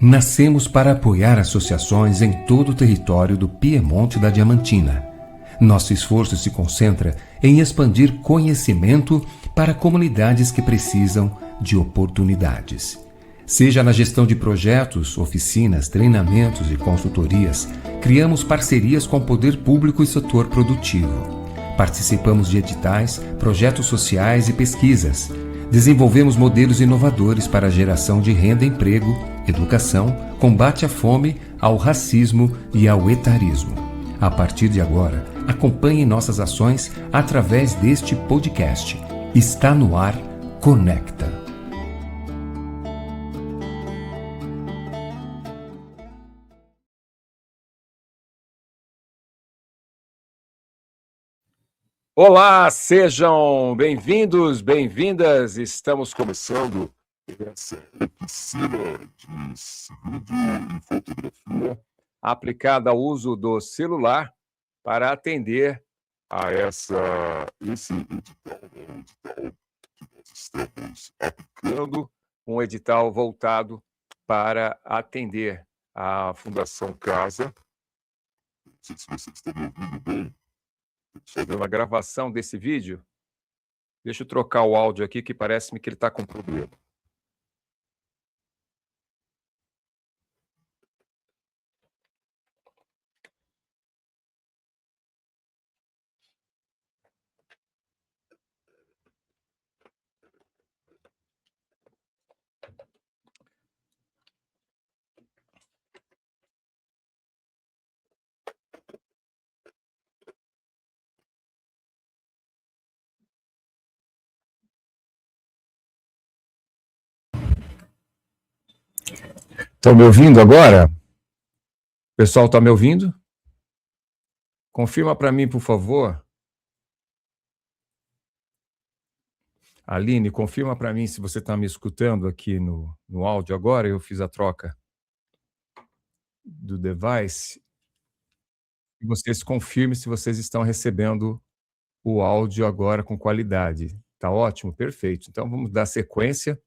Nascemos para apoiar associações em todo o território do Piemonte da Diamantina. Nosso esforço se concentra em expandir conhecimento para comunidades que precisam de oportunidades. Seja na gestão de projetos, oficinas, treinamentos e consultorias, criamos parcerias com o poder público e setor produtivo. Participamos de editais, projetos sociais e pesquisas. Desenvolvemos modelos inovadores para a geração de renda e emprego, educação, combate à fome, ao racismo e ao etarismo. A partir de agora, acompanhe nossas ações através deste podcast. Está no ar, Conecta. Olá, sejam bem-vindos, bem-vindas. Estamos começando essa oficina de vídeo e fotografia aplicada ao uso do celular para atender a esse edital que nós estamos aplicando, um edital voltado para atender a Fundação Casa. Não sei se vocês estão me ouvindo bem. Sobre a gravação desse vídeo, deixa eu trocar o áudio aqui que parece-me que ele está com problema. Estão me ouvindo agora? O pessoal está me ouvindo? Confirma para mim, por favor. Aline, confirma para mim se você está me escutando aqui no áudio agora. Eu fiz a troca do device. E vocês confirmem se vocês estão recebendo o áudio agora com qualidade. Tá ótimo? Perfeito. Então vamos dar sequência.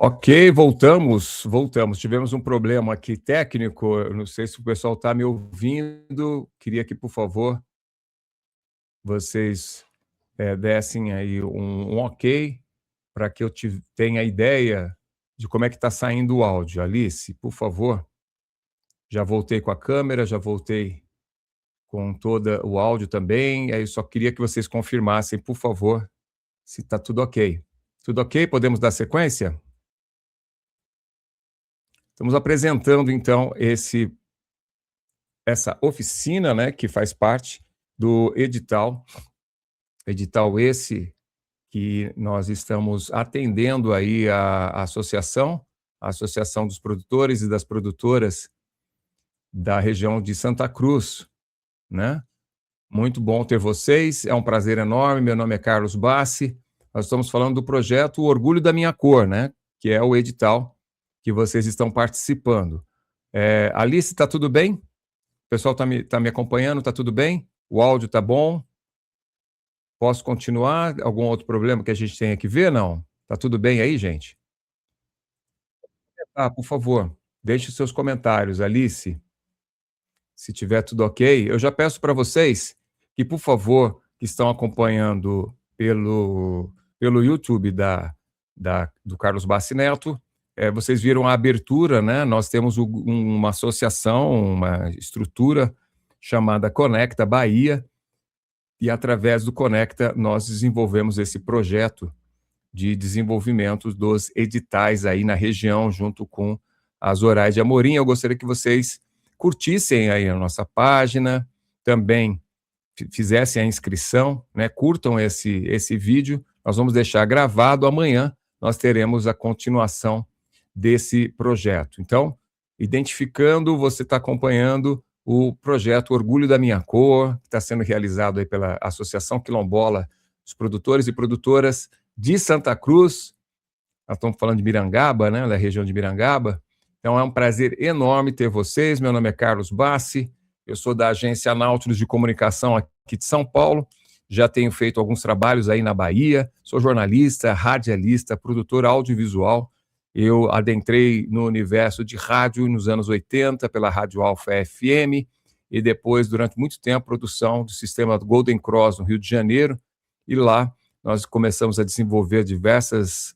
Ok, voltamos. Tivemos um problema aqui técnico, eu não sei se o pessoal está me ouvindo, queria que, por favor, vocês dessem aí um ok, para que eu tenha ideia de como é que está saindo o áudio. Alice, por favor, já voltei com a câmera, já voltei com todo o áudio também, aí eu só queria que vocês confirmassem, por favor, se está tudo ok. Tudo ok? Podemos dar sequência? Estamos apresentando, então, essa oficina, né, que faz parte do edital esse que nós estamos atendendo aí a Associação dos Produtores e das Produtoras da região de Santa Cruz, né? Muito bom ter vocês, é um prazer enorme, meu nome é Carlos Bassi, nós estamos falando do projeto O Orgulho da Minha Cor, né, que é o edital que vocês estão participando. Alice, está tudo bem? O pessoal está me acompanhando, está tudo bem? O áudio está bom? Posso continuar? Algum outro problema que a gente tenha que ver, não? Está tudo bem aí, gente? Por favor, deixe os seus comentários, Alice. Se tiver tudo ok, eu já peço para vocês que, por favor, que estão acompanhando pelo YouTube do Carlos Bassi Neto, vocês viram a abertura, né? Nós temos uma associação, uma estrutura chamada Conecta Bahia, e através do Conecta nós desenvolvemos esse projeto de desenvolvimento dos editais aí na região, junto com a Zoraide Amorim. Eu gostaria que vocês curtissem aí a nossa página, também fizessem a inscrição, né? Curtam esse vídeo, nós vamos deixar gravado. Amanhã nós teremos a continuação desse projeto. Então, identificando, você está acompanhando o projeto Orgulho da Minha Cor, que está sendo realizado aí pela Associação Quilombola dos Produtores e Produtoras de Santa Cruz. Nós estamos falando de Mirangaba, né, da região de Mirangaba. Então é um prazer enorme ter vocês. Meu nome é Carlos Bassi, eu sou da Agência Nautilus de Comunicação aqui de São Paulo. Já tenho feito alguns trabalhos aí na Bahia, sou jornalista, radialista, produtor audiovisual. Eu adentrei no universo de rádio nos anos 80 pela Rádio Alfa FM e depois, durante muito tempo, produção do sistema Golden Cross no Rio de Janeiro. E lá nós começamos a desenvolver diversas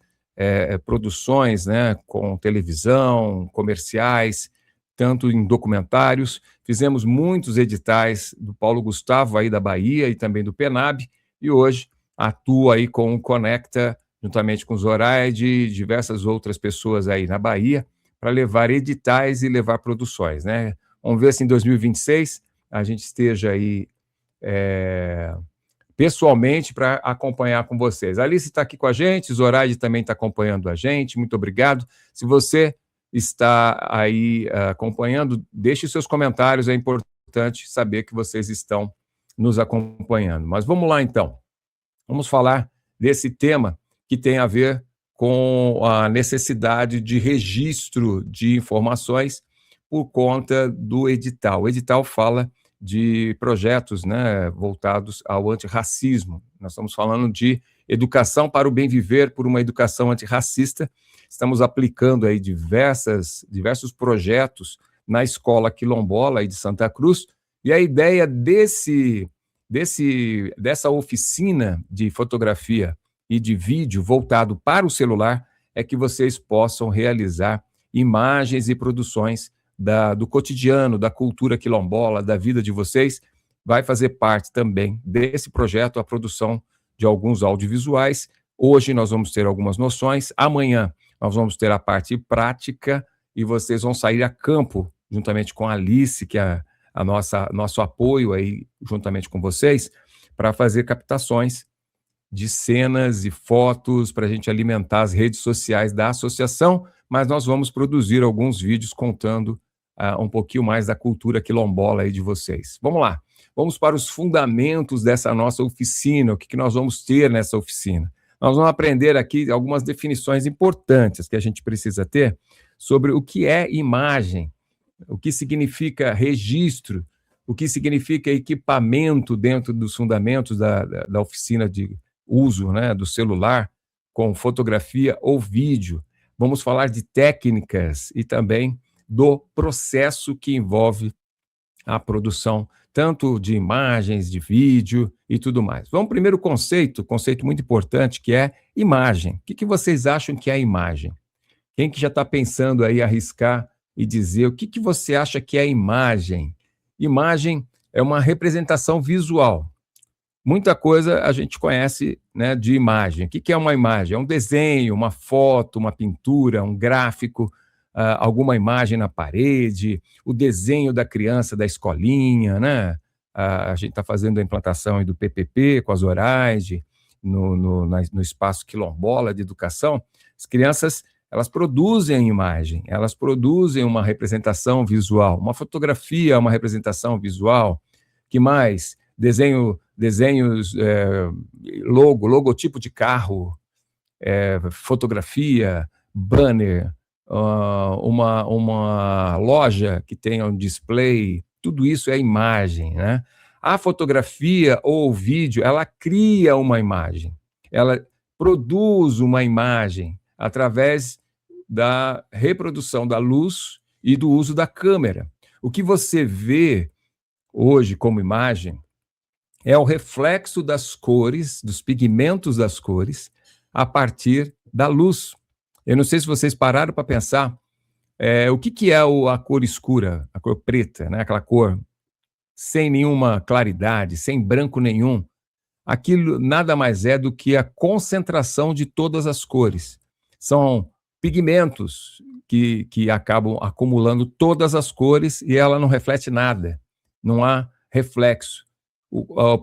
produções, né, com televisão, comerciais, tanto em documentários. Fizemos muitos editais do Paulo Gustavo aí da Bahia e também do Penab, e hoje atuo aí com o Conecta, juntamente com o Zoraide e diversas outras pessoas aí na Bahia, para levar editais e levar produções, né? Vamos ver se em 2026 a gente esteja aí pessoalmente para acompanhar com vocês. A Alice está aqui com a gente, o Zoraide também está acompanhando a gente, muito obrigado. Se você está aí acompanhando, deixe seus comentários, é importante saber que vocês estão nos acompanhando. Mas vamos lá, então. Vamos falar desse tema que tem a ver com a necessidade de registro de informações por conta do edital. O edital fala de projetos, né, voltados ao antirracismo. Nós estamos falando de educação para o bem viver por uma educação antirracista. Estamos aplicando aí diversos projetos na escola quilombola aí de Santa Cruz, e a ideia dessa oficina de fotografia e de vídeo voltado para o celular é que vocês possam realizar imagens e produções do cotidiano, da cultura quilombola, da vida de vocês. Vai fazer parte também desse projeto a produção de alguns audiovisuais. Hoje nós vamos ter algumas noções, amanhã nós vamos ter a parte prática e vocês vão sair a campo, juntamente com a Alice, que é nosso apoio aí, juntamente com vocês, para fazer captações de cenas e fotos para a gente alimentar as redes sociais da associação, mas nós vamos produzir alguns vídeos contando um pouquinho mais da cultura quilombola aí de vocês. Vamos lá, vamos para os fundamentos dessa nossa oficina, o que nós vamos ter nessa oficina. Nós vamos aprender aqui algumas definições importantes que a gente precisa ter sobre o que é imagem, o que significa registro, o que significa equipamento dentro dos fundamentos da oficina de uso, né, do celular, com fotografia ou vídeo. Vamos falar de técnicas e também do processo que envolve a produção, tanto de imagens, de vídeo e tudo mais. Vamos primeiro conceito muito importante, que é imagem. O que vocês acham que é imagem? Quem que já está pensando aí arriscar e dizer o que você acha que é imagem? Imagem é uma representação visual. Muita coisa a gente conhece, né, de imagem. O que é uma imagem? É um desenho, uma foto, uma pintura, um gráfico, alguma imagem na parede, o desenho da criança da escolinha, né? A gente está fazendo a implantação aí do PPP com a Zoraide, no espaço quilombola de educação. As crianças, elas produzem imagem, elas produzem uma representação visual, uma fotografia é uma representação visual. Que mais? Desenhos, logotipo de carro, fotografia, banner, uma loja que tenha um display, tudo isso é imagem, né? A fotografia ou o vídeo, ela cria uma imagem, ela produz uma imagem através da reprodução da luz e do uso da câmera. O que você vê hoje como imagem é o reflexo das cores, dos pigmentos das cores, a partir da luz. Eu não sei se vocês pararam para pensar o que é a cor escura, a cor preta, né? Aquela cor sem nenhuma claridade, sem branco nenhum, aquilo nada mais é do que a concentração de todas as cores. São pigmentos que acabam acumulando todas as cores e ela não reflete nada, não há reflexo.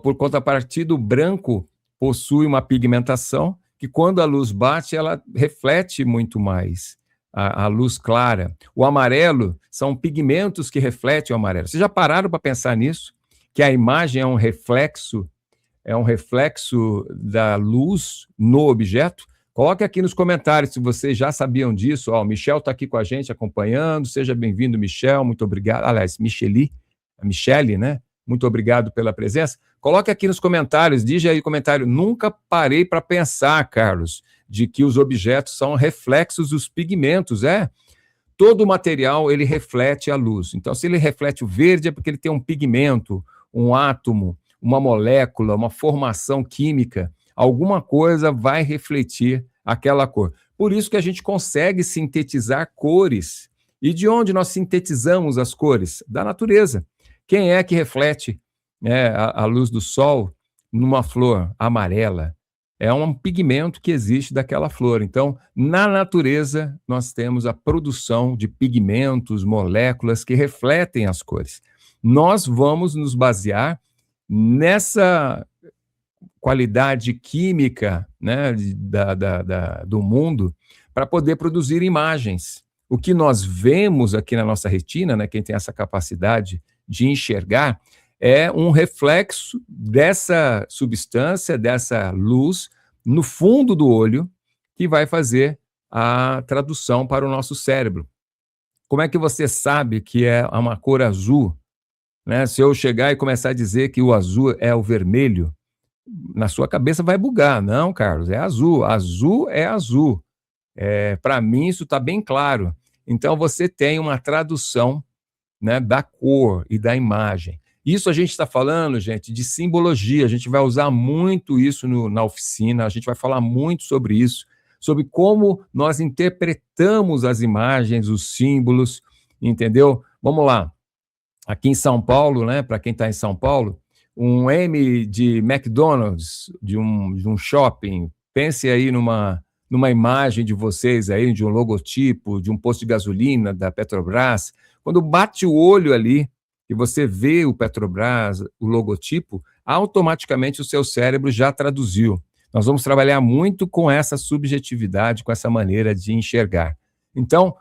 Por contrapartida, o branco possui uma pigmentação que, quando a luz bate, ela reflete muito mais a luz clara. O amarelo são pigmentos que refletem o amarelo. Vocês já pararam para pensar nisso? Que a imagem é um reflexo da luz no objeto? Coloque aqui nos comentários se vocês já sabiam disso. O Michel está aqui com a gente acompanhando. Seja bem-vindo, Michel. Muito obrigado. Aliás, Michele, né? Muito obrigado pela presença. Coloque aqui nos comentários, diz aí no comentário, nunca parei para pensar, Carlos, de que os objetos são reflexos dos pigmentos, Todo material, ele reflete a luz. Então, se ele reflete o verde, é porque ele tem um pigmento, um átomo, uma molécula, uma formação química, alguma coisa vai refletir aquela cor. Por isso que a gente consegue sintetizar cores. E de onde nós sintetizamos as cores? Da natureza. Quem é que reflete a luz do sol numa flor amarela? É um pigmento que existe daquela flor. Então, na natureza, nós temos a produção de pigmentos, moléculas que refletem as cores. Nós vamos nos basear nessa qualidade química, né, do mundo para poder produzir imagens. O que nós vemos aqui na nossa retina, né, quem tem essa capacidade de enxergar, é um reflexo dessa substância, dessa luz, no fundo do olho, que vai fazer a tradução para o nosso cérebro. Como é que você sabe que é uma cor azul? Né? Se eu chegar e começar a dizer que o azul é o vermelho, na sua cabeça vai bugar. Não, Carlos, é azul. Azul é azul. Para mim, isso está bem claro. Então, você tem uma tradução, né, da cor e da imagem. Isso a gente está falando, gente, de simbologia. A gente vai usar muito isso na oficina, a gente vai falar muito sobre isso, sobre como nós interpretamos as imagens, os símbolos, entendeu? Vamos lá. Aqui em São Paulo, né, para quem está em São Paulo, um M de McDonald's, de um shopping, pense aí numa imagem de vocês aí, de um logotipo, de um posto de gasolina da Petrobras. Quando bate o olho ali e você vê o Petrobras, o logotipo, automaticamente o seu cérebro já traduziu. Nós vamos trabalhar muito com essa subjetividade, com essa maneira de enxergar. Então,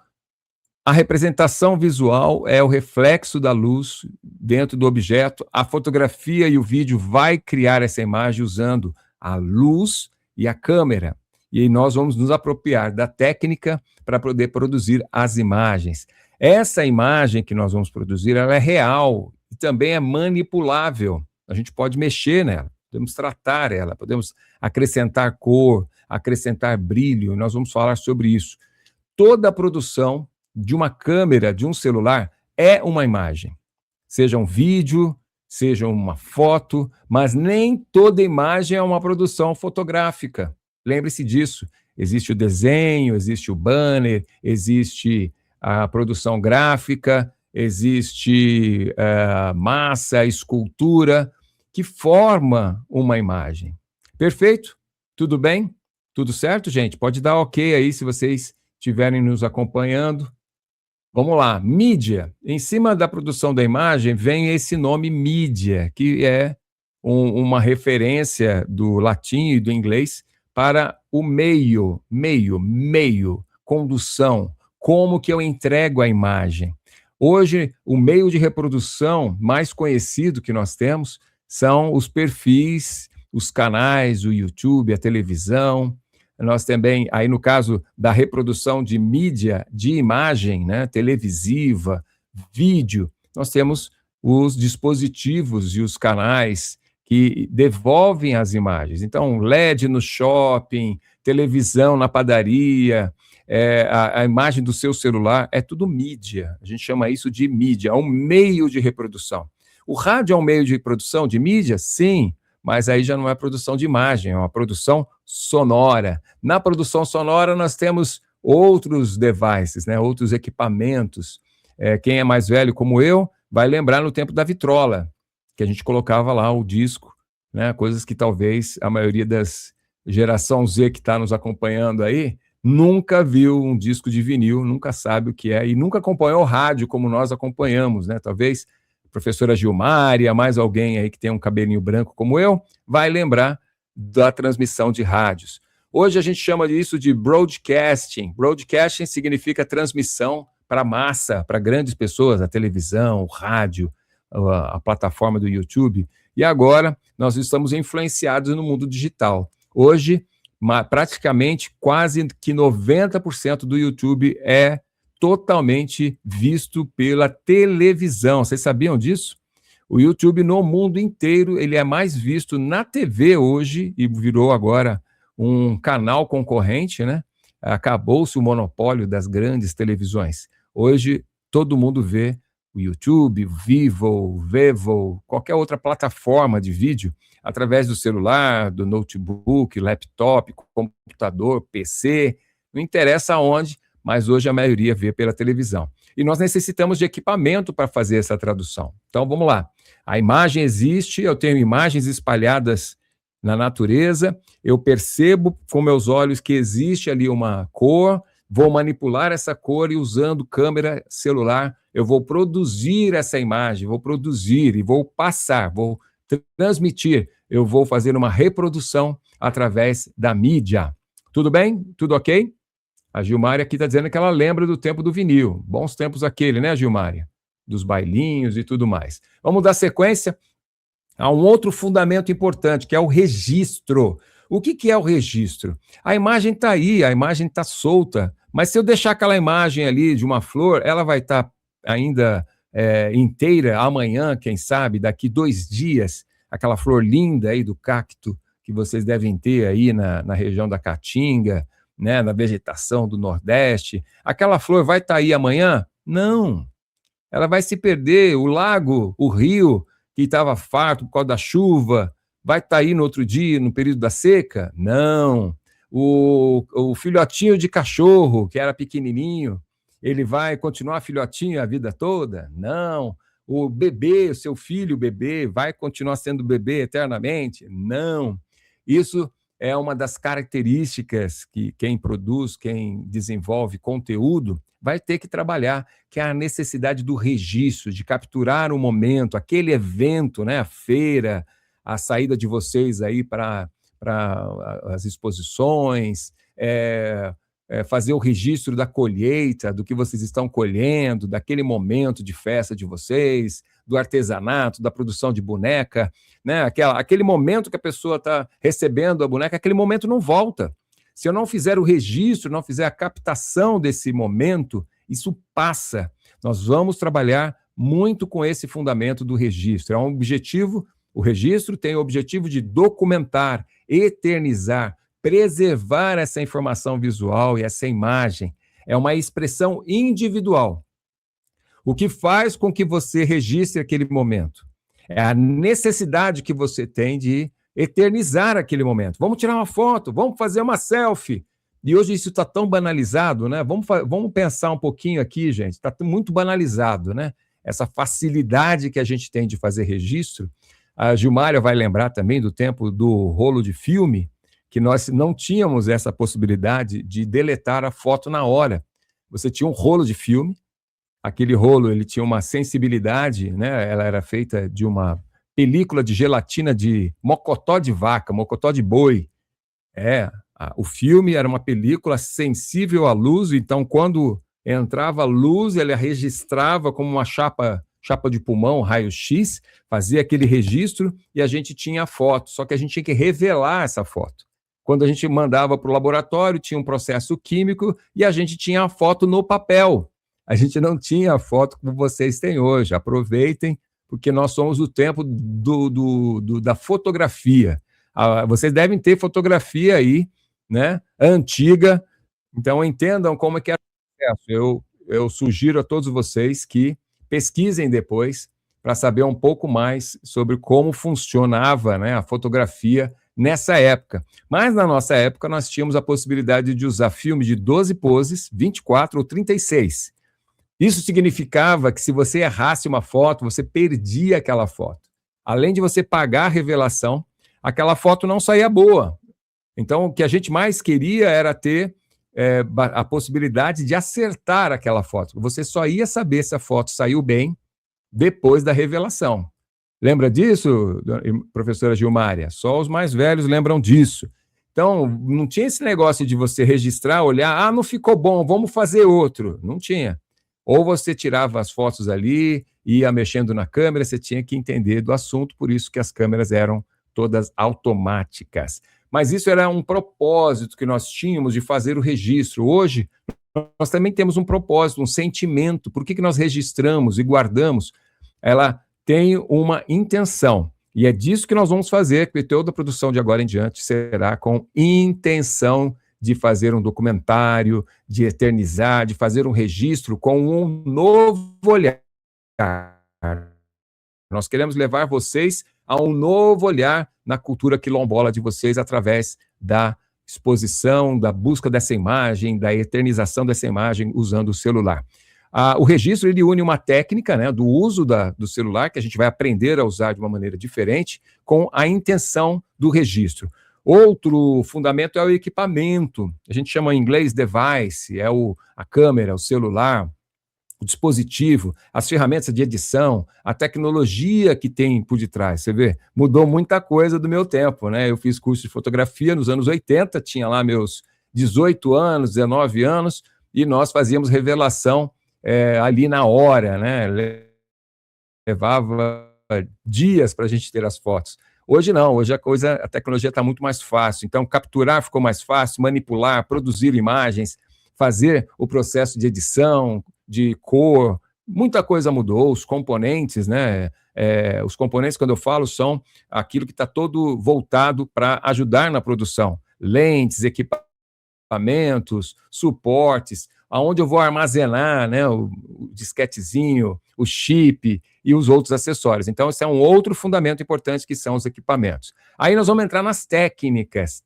a representação visual é o reflexo da luz dentro do objeto. A fotografia e o vídeo vai criar essa imagem usando a luz e a câmera. E aí nós vamos nos apropriar da técnica para poder produzir as imagens. Essa imagem que nós vamos produzir, ela é real e também é manipulável. A gente pode mexer nela, podemos tratar ela, podemos acrescentar cor, acrescentar brilho. Nós vamos falar sobre isso. Toda a produção de uma câmera, de um celular, é uma imagem. Seja um vídeo, seja uma foto, mas nem toda imagem é uma produção fotográfica. Lembre-se disso. Existe o desenho, existe o banner, existe a produção gráfica, existe massa, escultura, que forma uma imagem. Perfeito? Tudo bem? Tudo certo, gente? Pode dar ok aí se vocês estiverem nos acompanhando. Vamos lá, mídia. Em cima da produção da imagem vem esse nome mídia, que é uma referência do latim e do inglês para o meio, condução, como que eu entrego a imagem. Hoje, o meio de reprodução mais conhecido que nós temos são os perfis, os canais, o YouTube, a televisão. Nós também, aí no caso da reprodução de mídia, de imagem, né, televisiva, vídeo, nós temos os dispositivos e os canais que devolvem as imagens. Então, LED no shopping, televisão na padaria, a imagem do seu celular, é tudo mídia. A gente chama isso de mídia, é um meio de reprodução. O rádio é um meio de produção de mídia? Sim, mas aí já não é produção de imagem, é uma produção sonora. Na produção sonora, nós temos outros devices, né, outros equipamentos. Quem é mais velho como eu vai lembrar no tempo da vitrola. que a gente colocava lá o disco, né? Coisas que talvez a maioria das geração Z que está nos acompanhando aí nunca viu um disco de vinil, nunca sabe o que é e nunca acompanhou o rádio como nós acompanhamos, né? Talvez a professora Gilmária, mais alguém aí que tem um cabelinho branco como eu, vai lembrar da transmissão de rádios. Hoje a gente chama isso de broadcasting. Broadcasting significa transmissão para massa, para grandes pessoas, a televisão, o rádio, a plataforma do YouTube. E agora nós estamos influenciados no mundo digital. Hoje, praticamente quase que 90% do YouTube é totalmente visto pela televisão. Vocês sabiam disso? O YouTube no mundo inteiro, ele é mais visto na TV hoje e virou agora um canal concorrente, né? Acabou-se o monopólio das grandes televisões. Hoje, todo mundo vê o YouTube, o Vivo, o Vevo, qualquer outra plataforma de vídeo, através do celular, do notebook, laptop, computador, PC, não interessa aonde, mas hoje a maioria vê pela televisão. E nós necessitamos de equipamento para fazer essa tradução. Então, vamos lá. A imagem existe, eu tenho imagens espalhadas na natureza, eu percebo com meus olhos que existe ali uma cor, vou manipular essa cor e usando câmera celular, eu vou produzir essa imagem, vou produzir e vou passar, vou transmitir, eu vou fazer uma reprodução através da mídia. Tudo bem? Tudo ok? A Gilmária aqui está dizendo que ela lembra do tempo do vinil. Bons tempos aquele, né, Gilmária? Dos bailinhos e tudo mais. Vamos dar sequência a um outro fundamento importante, que é o registro. O que é o registro? A imagem está aí, a imagem está solta, mas se eu deixar aquela imagem ali de uma flor, ela vai estar ainda inteira amanhã, quem sabe, daqui 2 dias, aquela flor linda aí do cacto que vocês devem ter aí na região da Caatinga, né, na vegetação do Nordeste. Aquela flor vai estar aí amanhã? Não. Ela vai se perder. O lago, o rio, que estava farto por causa da chuva, vai estar aí no outro dia, no período da seca? Não. O filhotinho de cachorro, que era pequenininho, ele vai continuar filhotinho a vida toda? Não. O bebê, o seu filho bebê, vai continuar sendo bebê eternamente? Não. Isso é uma das características que quem produz, quem desenvolve conteúdo, vai ter que trabalhar, que é a necessidade do registro, de capturar o momento, aquele evento, né, a feira, a saída de vocês aí para as exposições, fazer o registro da colheita, do que vocês estão colhendo, daquele momento de festa de vocês, do artesanato, da produção de boneca, né? Aquele momento que a pessoa está recebendo a boneca, aquele momento não volta. Se eu não fizer o registro, não fizer a captação desse momento, isso passa. Nós vamos trabalhar muito com esse fundamento do registro. É um objetivo, o registro tem o objetivo de documentar, eternizar, preservar essa informação visual e essa imagem. É uma expressão individual. O que faz com que você registre aquele momento? É a necessidade que você tem de eternizar aquele momento. Vamos tirar uma foto, vamos fazer uma selfie. E hoje isso está tão banalizado, né? Vamos pensar um pouquinho aqui, gente. Está muito banalizado, né? Essa facilidade que a gente tem de fazer registro. A Gilmária vai lembrar também do tempo do rolo de filme, que nós não tínhamos essa possibilidade de deletar a foto na hora. Você tinha um rolo de filme, aquele rolo ele tinha uma sensibilidade, né? Ela era feita de uma película de gelatina de mocotó de vaca, mocotó de boi. O filme era uma película sensível à luz, então quando entrava a luz, ela registrava como uma chapa de pulmão, raio-x, fazia aquele registro e a gente tinha a foto, só que a gente tinha que revelar essa foto. Quando a gente mandava para o laboratório, tinha um processo químico e a gente tinha a foto no papel. A gente não tinha a foto como vocês têm hoje. Aproveitem, porque nós somos do tempo da fotografia. Vocês devem ter fotografia aí, né, antiga. Então, entendam como é que era o processo. Eu sugiro a todos vocês que pesquisem depois para saber um pouco mais sobre como funcionava, né, a fotografia nessa época. Mas, na nossa época, nós tínhamos a possibilidade de usar filme de 12 poses, 24 ou 36. Isso significava que se você errasse uma foto, você perdia aquela foto. além de você pagar a revelação, aquela foto não saía boa. Então, o que a gente mais queria era ter a possibilidade de acertar aquela foto. Você só ia saber se a foto saiu bem depois da revelação. Lembra disso, professora Gilmária? Só os mais velhos lembram disso. Então, não tinha esse negócio de você registrar, olhar, não ficou bom, vamos fazer outro. Não tinha. Ou você tirava as fotos ali, ia mexendo na câmera, você tinha que entender do assunto, por isso que as câmeras eram todas automáticas. Mas isso era um propósito que nós tínhamos de fazer o registro. Hoje, nós também temos um propósito, um sentimento. Por que nós registramos e guardamos? Ela tem uma intenção. E é disso que nós vamos fazer, porque toda a produção de agora em diante será com intenção de fazer um documentário, de eternizar, de fazer um registro com um novo olhar. Nós queremos levar vocês a um novo olhar na cultura quilombola de vocês através da exposição, da busca dessa imagem, da eternização dessa imagem usando o celular. O registro, ele une uma técnica, né, do uso do celular, que a gente vai aprender a usar de uma maneira diferente, com a intenção do registro. Outro fundamento é o equipamento, a gente chama em inglês device, a câmera, o celular, o dispositivo, as ferramentas de edição, a tecnologia que tem por detrás. Você vê, mudou muita coisa do meu tempo, né? Eu fiz curso de fotografia nos anos 80, tinha lá meus 18 anos, 19 anos, e nós fazíamos revelação ali na hora, né? Levava dias para a gente ter as fotos. Hoje não, hoje a tecnologia está muito mais fácil. Então, capturar ficou mais fácil, manipular, produzir imagens, fazer o processo de edição, de cor, muita coisa mudou. Os componentes, né? Os componentes, quando eu falo, são aquilo que está todo voltado para ajudar na produção. Lentes, equipamentos, suportes, aonde eu vou armazenar, né, o disquetezinho, o chip e os outros acessórios. Então, esse é um outro fundamento importante, que são os equipamentos. Aí nós vamos entrar nas técnicas,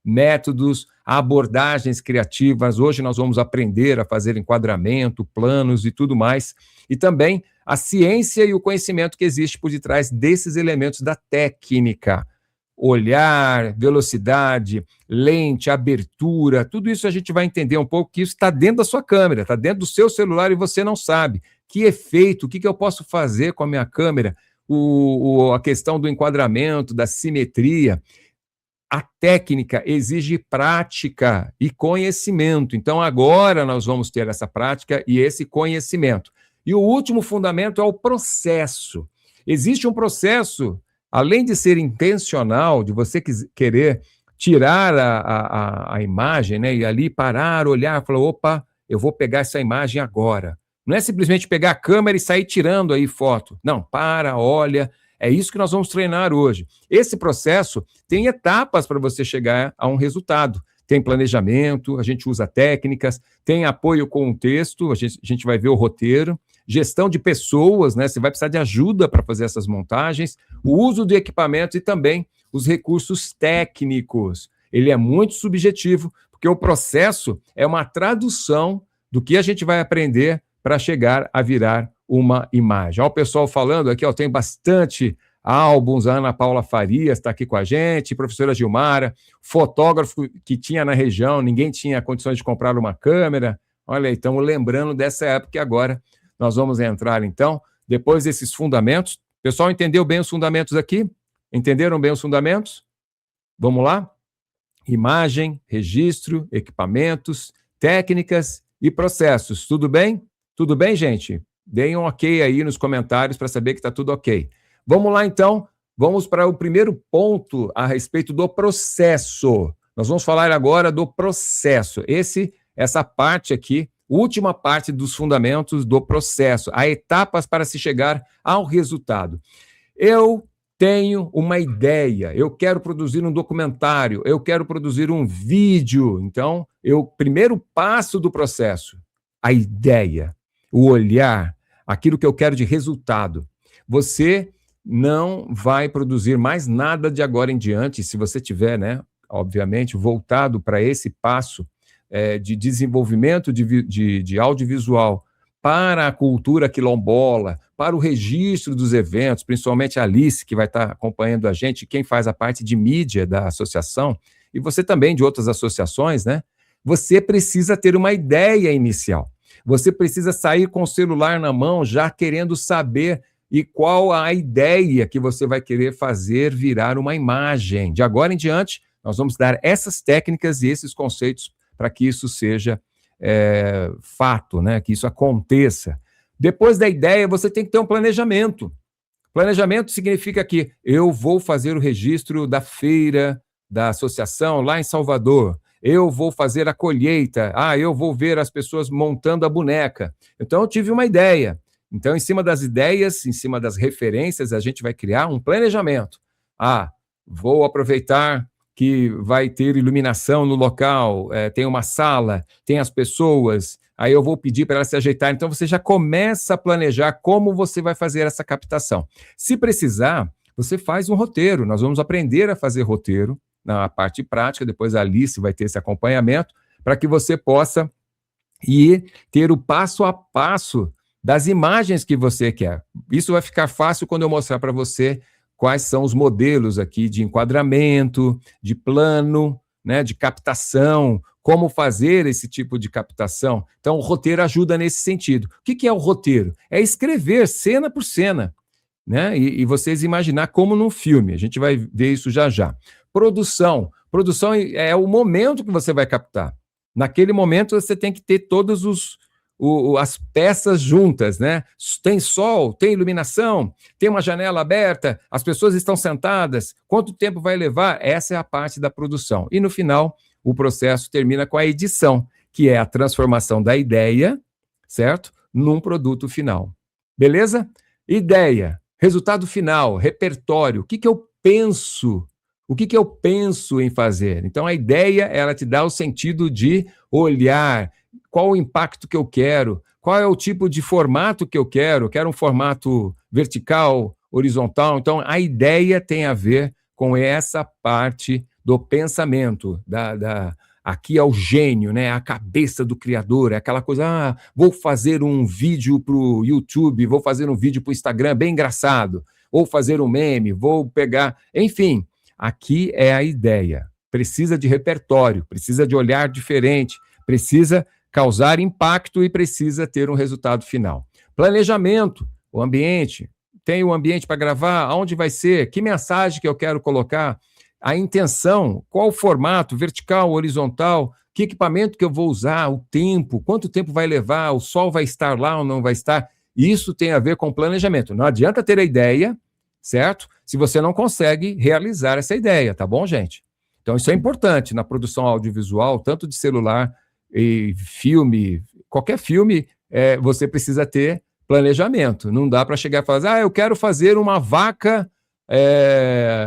métodos, abordagens criativas. Hoje nós vamos aprender a fazer enquadramento, planos e tudo mais. E também a ciência e o conhecimento que existe por detrás desses elementos da técnica. Olhar, velocidade, lente, abertura, tudo isso a gente vai entender um pouco, que isso está dentro da sua câmera, está dentro do seu celular e você não sabe. Que efeito, o que eu posso fazer com a minha câmera, a questão do enquadramento, da simetria. A técnica exige prática e conhecimento. Então, agora nós vamos ter essa prática e esse conhecimento. E o último fundamento é o processo. Existe um processo, além de ser intencional, de você querer tirar a imagem, né, e ali parar, olhar, falar, opa, eu vou pegar essa imagem agora. Não é simplesmente pegar a câmera e sair tirando aí foto. Não, olha, é isso que nós vamos treinar hoje. Esse processo tem etapas para você chegar a um resultado. Tem planejamento, a gente usa técnicas, tem apoio com o texto, a gente vai ver o roteiro, gestão de pessoas, né? Você vai precisar de ajuda para fazer essas montagens, o uso de equipamentos e também os recursos técnicos. Ele é muito subjetivo, porque o processo é uma tradução do que a gente vai aprender para chegar a virar uma imagem. Olha o pessoal falando aqui, tem bastante álbuns, a Ana Paula Farias está aqui com a gente, professora Gilmara, fotógrafo que tinha na região, ninguém tinha condições de comprar uma câmera. Olha aí, estamos lembrando dessa época e agora nós vamos entrar, então, depois desses fundamentos. O pessoal entendeu bem os fundamentos aqui? Entenderam bem os fundamentos? Vamos lá? Imagem, registro, equipamentos, técnicas e processos. Tudo bem? Tudo bem, gente? Deem um ok aí nos comentários para saber que está tudo ok. Vamos lá, então. Vamos para o primeiro ponto a respeito do processo. Nós vamos falar agora do processo. Essa parte aqui, última parte dos fundamentos do processo. Há etapas para se chegar ao resultado. Eu tenho uma ideia, eu quero produzir um documentário, eu quero produzir um vídeo. Então, primeiro passo do processo, a ideia, o olhar, aquilo que eu quero de resultado. Você não vai produzir mais nada de agora em diante, se você tiver, né, obviamente, voltado para esse passo de desenvolvimento de audiovisual para a cultura quilombola, para o registro dos eventos, principalmente a Alice, que vai estar acompanhando a gente, quem faz a parte de mídia da associação, e você também de outras associações, né? Você precisa ter uma ideia inicial. Você precisa sair com o celular na mão, já querendo saber e qual a ideia que você vai querer fazer virar uma imagem. De agora em diante, nós vamos dar essas técnicas e esses conceitos para que isso seja fato, né? Que isso aconteça. Depois da ideia, você tem que ter um planejamento. Planejamento significa que eu vou fazer o registro da feira da associação lá em Salvador. Eu vou fazer a colheita. Eu vou ver as pessoas montando a boneca. Então, eu tive uma ideia. Então, em cima das ideias, em cima das referências, a gente vai criar um planejamento. Vou aproveitar que vai ter iluminação no local, tem uma sala, tem as pessoas, aí eu vou pedir para elas se ajeitarem. Então, você já começa a planejar como você vai fazer essa captação. Se precisar, você faz um roteiro. Nós vamos aprender a fazer roteiro na parte prática, depois a Alice vai ter esse acompanhamento, para que você possa ir ter o passo a passo das imagens que você quer. Isso vai ficar fácil quando eu mostrar para você quais são os modelos aqui de enquadramento, de plano, né, de captação, como fazer esse tipo de captação. Então, o roteiro ajuda nesse sentido. O que é o roteiro? É escrever cena por cena, né, e vocês imaginar como num filme. A gente vai ver isso já já. Produção. Produção é o momento que você vai captar. Naquele momento, você tem que ter todos as peças juntas, né? Tem sol, tem iluminação, tem uma janela aberta, as pessoas estão sentadas, quanto tempo vai levar? Essa é a parte da produção. E no final, o processo termina com a edição, que é a transformação da ideia, certo? Num produto final. Beleza? Ideia, resultado final, repertório, o que eu penso? O que eu penso em fazer? Então, a ideia, ela te dá o sentido de olhar, qual o impacto que eu quero, qual é o tipo de formato que eu quero um formato vertical, horizontal. Então, a ideia tem a ver com essa parte do pensamento, aqui é o gênio, né? A cabeça do criador, é aquela coisa, vou fazer um vídeo para o YouTube, vou fazer um vídeo para o Instagram, bem engraçado, vou fazer um meme, vou pegar, enfim, aqui é a ideia. Precisa de repertório, precisa de olhar diferente, precisa causar impacto e precisa ter um resultado final. Planejamento, o ambiente, tem o ambiente para gravar, aonde vai ser, que mensagem que eu quero colocar, a intenção, qual o formato, vertical, horizontal, que equipamento que eu vou usar, o tempo, quanto tempo vai levar, o sol vai estar lá ou não vai estar, isso tem a ver com planejamento. Não adianta ter a ideia, certo? Se você não consegue realizar essa ideia, tá bom, gente? Então, isso é importante na produção audiovisual, tanto de celular e filme, qualquer filme, você precisa ter planejamento. Não dá para chegar e falar, eu quero fazer uma vaca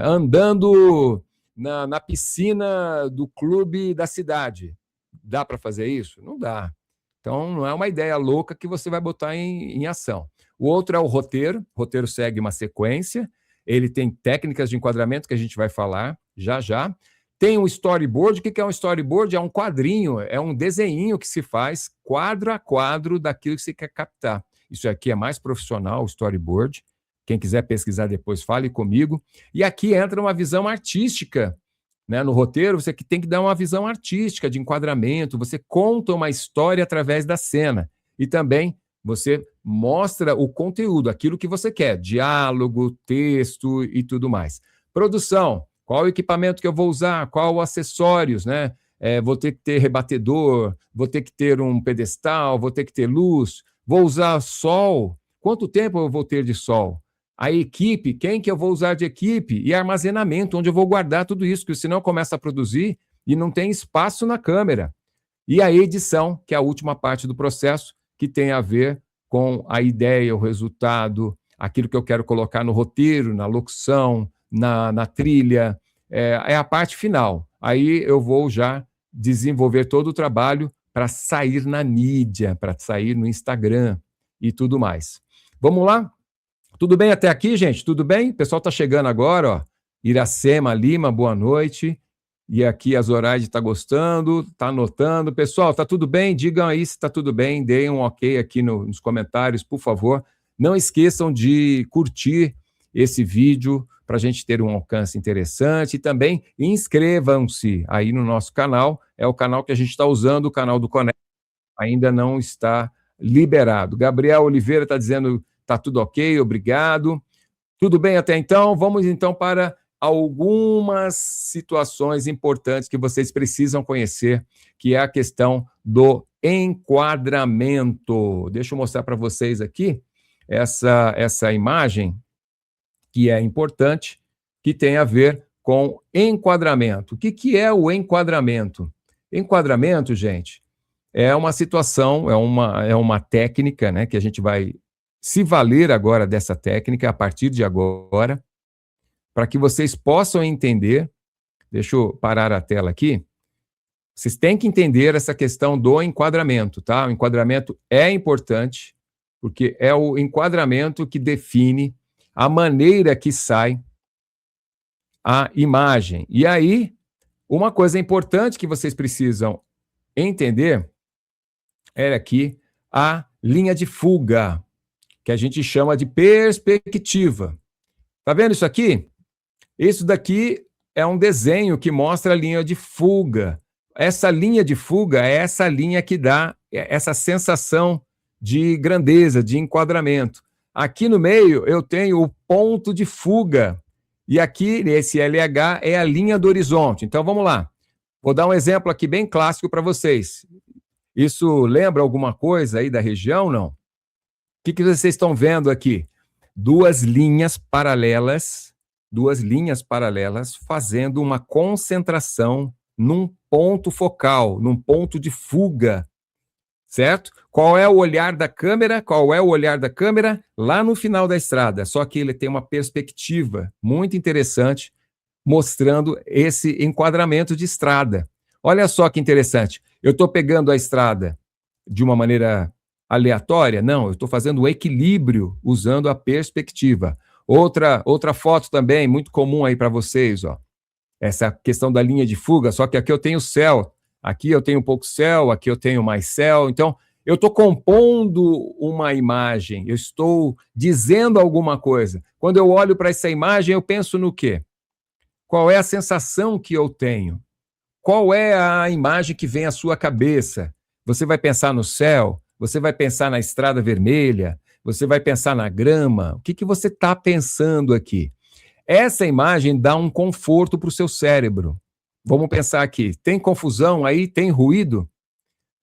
andando na piscina do clube da cidade. Dá para fazer isso? Não dá. Então, não é uma ideia louca que você vai botar em ação. O outro é o roteiro. O roteiro segue uma sequência. Ele tem técnicas de enquadramento que a gente vai falar já já. Tem um storyboard. O que é um storyboard? É um quadrinho, é um desenho que se faz quadro a quadro daquilo que você quer captar. Isso aqui é mais profissional, o storyboard. Quem quiser pesquisar depois, fale comigo. E aqui entra uma visão artística, né? No roteiro, você tem que dar uma visão artística de enquadramento, você conta uma história através da cena. E também você mostra o conteúdo, aquilo que você quer, diálogo, texto e tudo mais. Produção. Qual o equipamento que eu vou usar? Qual acessórios, né? Vou ter que ter rebatedor, vou ter que ter um pedestal, vou ter que ter luz, vou usar sol. Quanto tempo eu vou ter de sol? A equipe, quem que eu vou usar de equipe? E armazenamento, onde eu vou guardar tudo isso, porque senão começa a produzir e não tem espaço na câmera. E a edição, que é a última parte do processo, que tem a ver com a ideia, o resultado, aquilo que eu quero colocar no roteiro, na locução, na trilha, é a parte final. Aí eu vou já desenvolver todo o trabalho para sair na mídia, para sair no Instagram e tudo mais. Vamos lá? Tudo bem até aqui, gente? Tudo bem? O pessoal está chegando agora, ó. Iracema Lima, boa noite. E aqui a Zoraide está gostando, está anotando. Pessoal, está tudo bem? Digam aí se está tudo bem. Deem um ok aqui nos comentários, por favor. Não esqueçam de curtir esse vídeo para a gente ter um alcance interessante. E também inscrevam-se aí no nosso canal. É o canal que a gente está usando, o canal do Conecta. Ainda não está liberado. Gabriel Oliveira está dizendo está tudo ok, obrigado. Tudo bem até então? Vamos então para algumas situações importantes que vocês precisam conhecer, que é a questão do enquadramento. Deixa eu mostrar para vocês aqui essa imagem, que é importante, que tem a ver com enquadramento. O que é o enquadramento? Enquadramento, gente, é uma situação, é uma técnica, né, que a gente vai se valer agora dessa técnica, a partir de agora, para que vocês possam entender. Deixa eu parar a tela aqui. Vocês têm que entender essa questão do enquadramento, tá? O enquadramento é importante, porque é o enquadramento que define a maneira que sai a imagem. E aí, uma coisa importante que vocês precisam entender é aqui a linha de fuga, que a gente chama de perspectiva. Tá vendo isso aqui? Isso daqui é um desenho que mostra a linha de fuga. Essa linha de fuga é essa linha que dá essa sensação de grandeza, de enquadramento. Aqui no meio eu tenho o ponto de fuga. E aqui, esse LH, é a linha do horizonte. Então, vamos lá. Vou dar um exemplo aqui bem clássico para vocês. Isso lembra alguma coisa aí da região, não? O que vocês estão vendo aqui? Duas linhas paralelas fazendo uma concentração num ponto focal, num ponto de fuga, certo? Qual é o olhar da câmera? Lá no final da estrada, só que ele tem uma perspectiva muito interessante, mostrando esse enquadramento de estrada. Olha só que interessante, eu estou pegando a estrada de uma maneira aleatória? Não, eu estou fazendo o equilíbrio usando a perspectiva. Outra foto também, muito comum aí para vocês, ó. Essa questão da linha de fuga, só que aqui eu tenho céu, aqui eu tenho pouco céu, aqui eu tenho mais céu. Então, eu estou compondo uma imagem, eu estou dizendo alguma coisa. Quando eu olho para essa imagem, eu penso no quê? Qual é a sensação que eu tenho? Qual é a imagem que vem à sua cabeça? Você vai pensar no céu? Você vai pensar na estrada vermelha? Você vai pensar na grama? O que você está pensando aqui? Essa imagem dá um conforto para o seu cérebro. Vamos pensar aqui. Tem confusão aí? Tem ruído?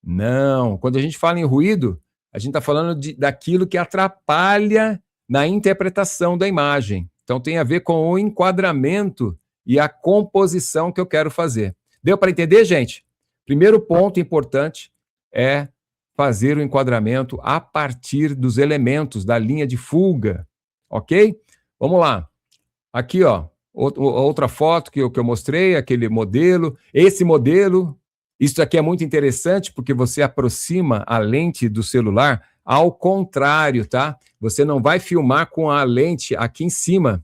Não. Quando a gente fala em ruído, a gente está falando daquilo que atrapalha na interpretação da imagem. Então tem a ver com o enquadramento e a composição que eu quero fazer. Deu para entender, gente? Primeiro ponto importante é fazer o enquadramento a partir dos elementos da linha de fuga, ok? Vamos lá. Aqui, ó, outra foto que eu mostrei, aquele modelo. Esse modelo, isso aqui é muito interessante porque você aproxima a lente do celular ao contrário, tá? Você não vai filmar com a lente aqui em cima,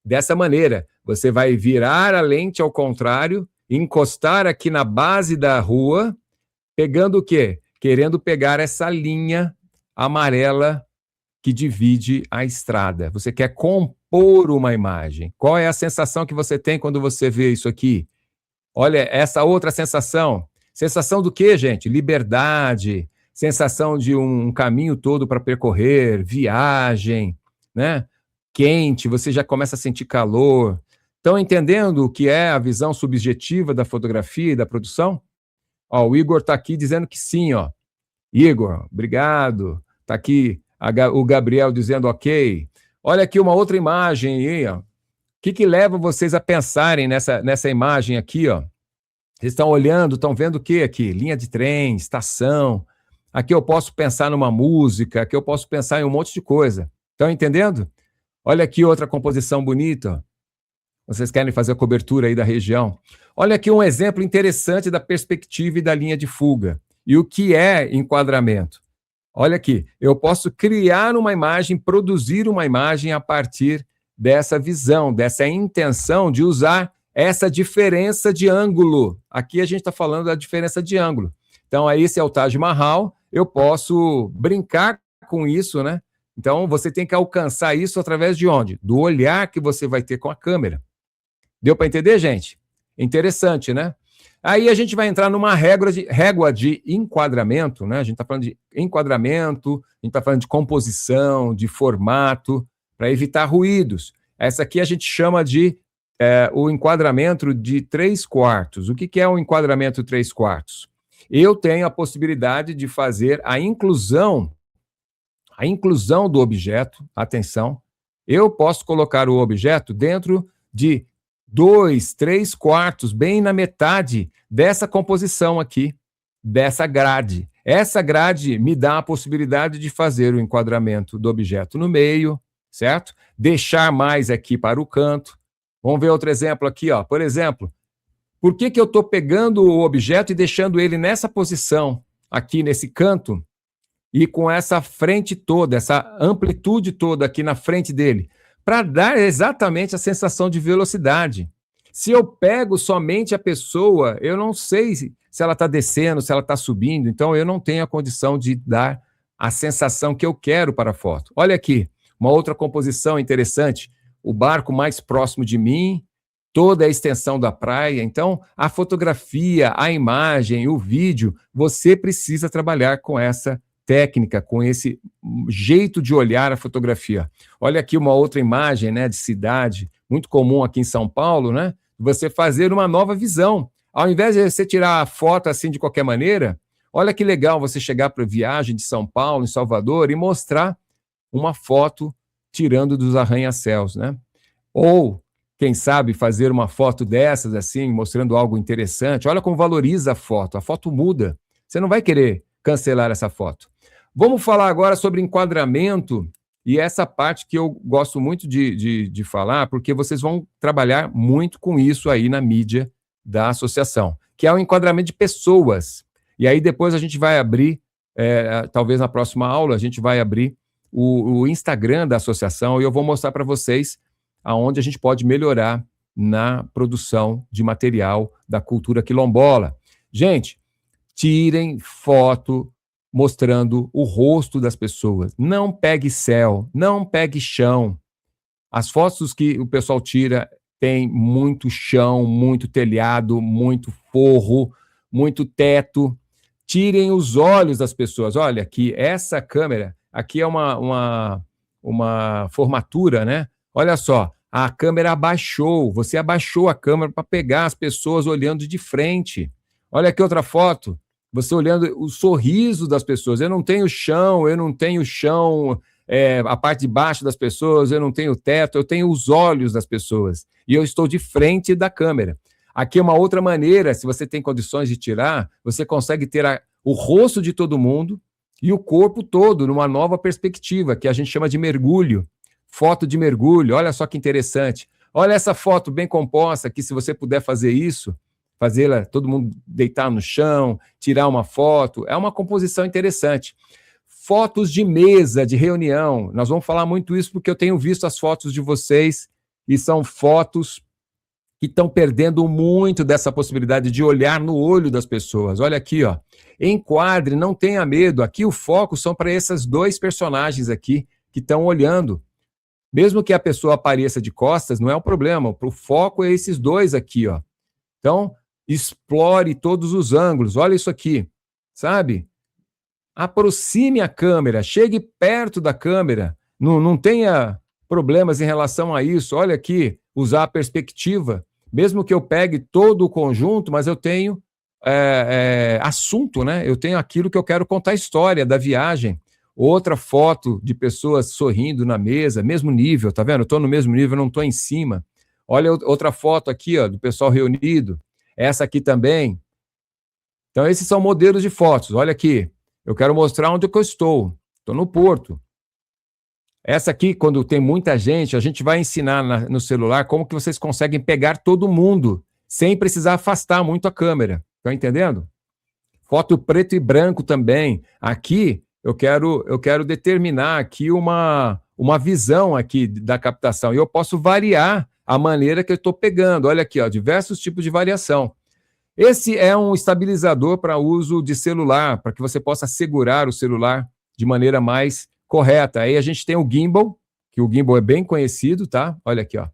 dessa maneira. Você vai virar a lente ao contrário, encostar aqui na base da rua, pegando o quê? Querendo pegar essa linha amarela que divide a estrada. Você quer compor uma imagem. Qual é a sensação que você tem quando você vê isso aqui? Olha, essa outra sensação. Sensação do quê, gente? Liberdade, sensação de um caminho todo para percorrer, viagem, né? Quente, você já começa a sentir calor. Estão entendendo o que é a visão subjetiva da fotografia e da produção? Ó, o Igor está aqui dizendo que sim, ó. Igor, obrigado. Está aqui o Gabriel dizendo ok. Olha aqui uma outra imagem aí, ó. O que leva vocês a pensarem nessa imagem aqui, ó? Vocês estão olhando, estão vendo o que aqui? Linha de trem, estação. Aqui eu posso pensar numa música, aqui eu posso pensar em um monte de coisa. Estão entendendo? Olha aqui outra composição bonita, ó. Vocês querem fazer a cobertura aí da região. Olha aqui um exemplo interessante da perspectiva e da linha de fuga. E o que é enquadramento? Olha aqui, eu posso criar uma imagem, produzir uma imagem a partir dessa visão, dessa intenção de usar essa diferença de ângulo. Aqui a gente está falando da diferença de ângulo. Então, esse é o Taj Mahal, eu posso brincar com isso, né? Então, você tem que alcançar isso através de onde? Do olhar que você vai ter com a câmera. Deu para entender, gente? Interessante, né? Aí a gente vai entrar numa régua de enquadramento, né? A gente está falando de enquadramento, a gente está falando de composição, de formato, para evitar ruídos. Essa aqui a gente chama de o enquadramento de 3/4. O que é o enquadramento 3/4? Eu tenho a possibilidade de fazer a inclusão do objeto, atenção, eu posso colocar o objeto dentro de 2, 3/4, bem na metade dessa composição aqui, dessa grade. Essa grade me dá a possibilidade de fazer o enquadramento do objeto no meio, certo? Deixar mais aqui para o canto. Vamos ver outro exemplo aqui, ó. Por exemplo, por que eu estou pegando o objeto e deixando ele nessa posição, aqui nesse canto, e com essa frente toda, essa amplitude toda aqui na frente dele? Para dar exatamente a sensação de velocidade. Se eu pego somente a pessoa, eu não sei se ela está descendo, se ela está subindo, então eu não tenho a condição de dar a sensação que eu quero para a foto. Olha aqui, uma outra composição interessante, o barco mais próximo de mim, toda a extensão da praia. Então, a fotografia, a imagem, o vídeo, você precisa trabalhar com essa técnica, com esse jeito de olhar a fotografia. Olha aqui uma outra imagem, né, de cidade, muito comum aqui em São Paulo, né? Você fazer uma nova visão. Ao invés de você tirar a foto assim de qualquer maneira, olha que legal você chegar para a viagem de São Paulo, em Salvador, e mostrar uma foto tirando dos arranha-céus, né? Ou, quem sabe, fazer uma foto dessas assim, mostrando algo interessante. Olha como valoriza a foto muda. Você não vai querer cancelar essa foto. Vamos falar agora sobre enquadramento, e essa parte que eu gosto muito de falar, porque vocês vão trabalhar muito com isso aí na mídia da associação, que é o enquadramento de pessoas. E aí depois a gente vai abrir, talvez na próxima aula, a gente vai abrir o Instagram da associação e eu vou mostrar para vocês aonde a gente pode melhorar na produção de material da cultura quilombola. Gente, tirem foto mostrando o rosto das pessoas. Não pegue céu, não pegue chão. As fotos que o pessoal tira tem muito chão, muito telhado, muito forro, muito teto. Tirem os olhos das pessoas. Olha, aqui, essa câmera, aqui é uma formatura, né? Olha só, a câmera abaixou, você abaixou a câmera para pegar as pessoas olhando de frente. Olha aqui outra foto, você olhando o sorriso das pessoas. Eu não tenho chão, a parte de baixo das pessoas, eu não tenho teto, eu tenho os olhos das pessoas. E eu estou de frente da câmera. Aqui é uma outra maneira, se você tem condições de tirar, você consegue ter o rosto de todo mundo e o corpo todo numa nova perspectiva, que a gente chama de mergulho. Foto de mergulho, olha só que interessante. Olha essa foto bem composta, que se você puder fazer isso, fazê-la, todo mundo deitar no chão, tirar uma foto, é uma composição interessante. Fotos de mesa, de reunião, nós vamos falar muito isso porque eu tenho visto as fotos de vocês e são fotos que estão perdendo muito dessa possibilidade de olhar no olho das pessoas. Olha aqui, ó. Enquadre, não tenha medo. Aqui o foco são para esses dois personagens aqui que estão olhando. Mesmo que a pessoa apareça de costas, não é um problema. O foco é esses dois aqui, ó. Então, explore todos os ângulos. Olha isso aqui, sabe? Aproxime a câmera, chegue perto da câmera. Não tenha problemas em relação a isso. Olha aqui, usar a perspectiva. Mesmo que eu pegue todo o conjunto, mas eu tenho assunto, né? Eu tenho aquilo que eu quero contar a história da viagem. Outra foto de pessoas sorrindo na mesa, mesmo nível, tá vendo? Eu estou no mesmo nível, não estou em cima. Olha outra foto aqui, ó, do pessoal reunido. Essa aqui também. Então, esses são modelos de fotos. Olha aqui, eu quero mostrar onde eu estou. Estou no porto. Essa aqui, quando tem muita gente, a gente vai ensinar no celular como que vocês conseguem pegar todo mundo, sem precisar afastar muito a câmera. Estão entendendo? Foto preto e branco também. Aqui, eu quero determinar aqui uma visão aqui da captação. E eu posso variar a maneira que eu estou pegando. Olha aqui, ó, diversos tipos de variação. Esse é um estabilizador para uso de celular, para que você possa segurar o celular de maneira mais correta. Aí a gente tem o gimbal, que o gimbal é bem conhecido, tá? Olha aqui, ó.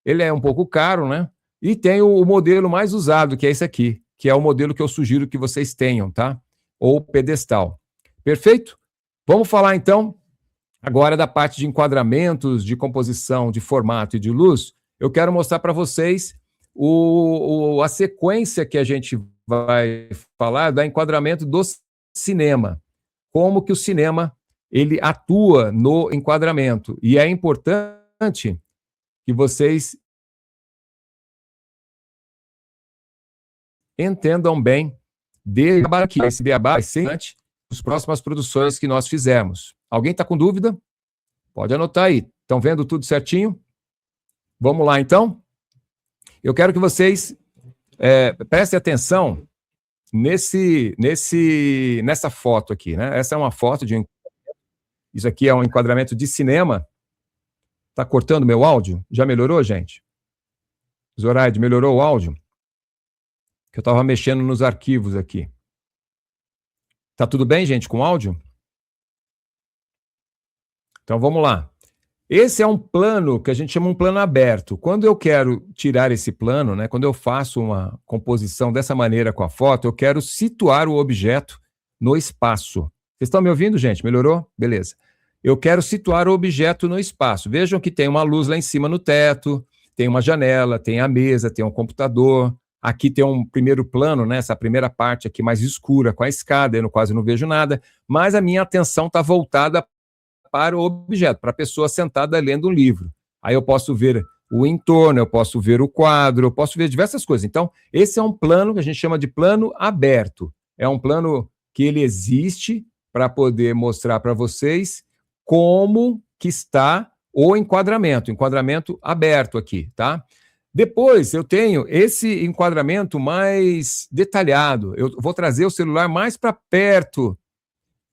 Ele é um pouco caro, né? E tem o modelo mais usado, que é esse aqui, que é o modelo que eu sugiro que vocês tenham, tá? Ou pedestal. Perfeito? Vamos falar, então, agora da parte de enquadramentos, de composição, de formato e de luz. Eu quero mostrar para vocês a sequência que a gente vai falar do enquadramento do cinema. Como que o cinema ele atua no enquadramento. E é importante que vocês entendam bem esse beabá as próximas produções que nós fizemos. Alguém está com dúvida? Pode anotar aí. Estão vendo tudo certinho? Vamos lá, então? Eu quero que vocês prestem atenção nessa foto aqui, né? Essa é uma foto de... Isso aqui é um enquadramento de cinema. Está cortando meu áudio? Já melhorou, gente? Zoraide, melhorou o áudio? Que eu estava mexendo nos arquivos aqui. Tá tudo bem, gente, com o áudio? Então, vamos lá. Esse é um plano que a gente chama um plano aberto. Quando eu quero tirar esse plano, né, quando eu faço uma composição dessa maneira com a foto, eu quero situar o objeto no espaço. Vocês estão me ouvindo, gente? Melhorou? Beleza. Eu quero situar o objeto no espaço. Vejam que tem uma luz lá em cima no teto, tem uma janela, tem a mesa, tem um computador. Aqui tem um primeiro plano, né, essa primeira parte aqui mais escura com a escada, eu quase não vejo nada, mas a minha atenção está voltada para o objeto, para a pessoa sentada lendo um livro. Aí eu posso ver o entorno, eu posso ver o quadro, eu posso ver diversas coisas. Então, esse é um plano que a gente chama de plano aberto. É um plano que ele existe para poder mostrar para vocês como que está o enquadramento aberto aqui, tá? Depois eu tenho esse enquadramento mais detalhado. Eu vou trazer o celular mais para perto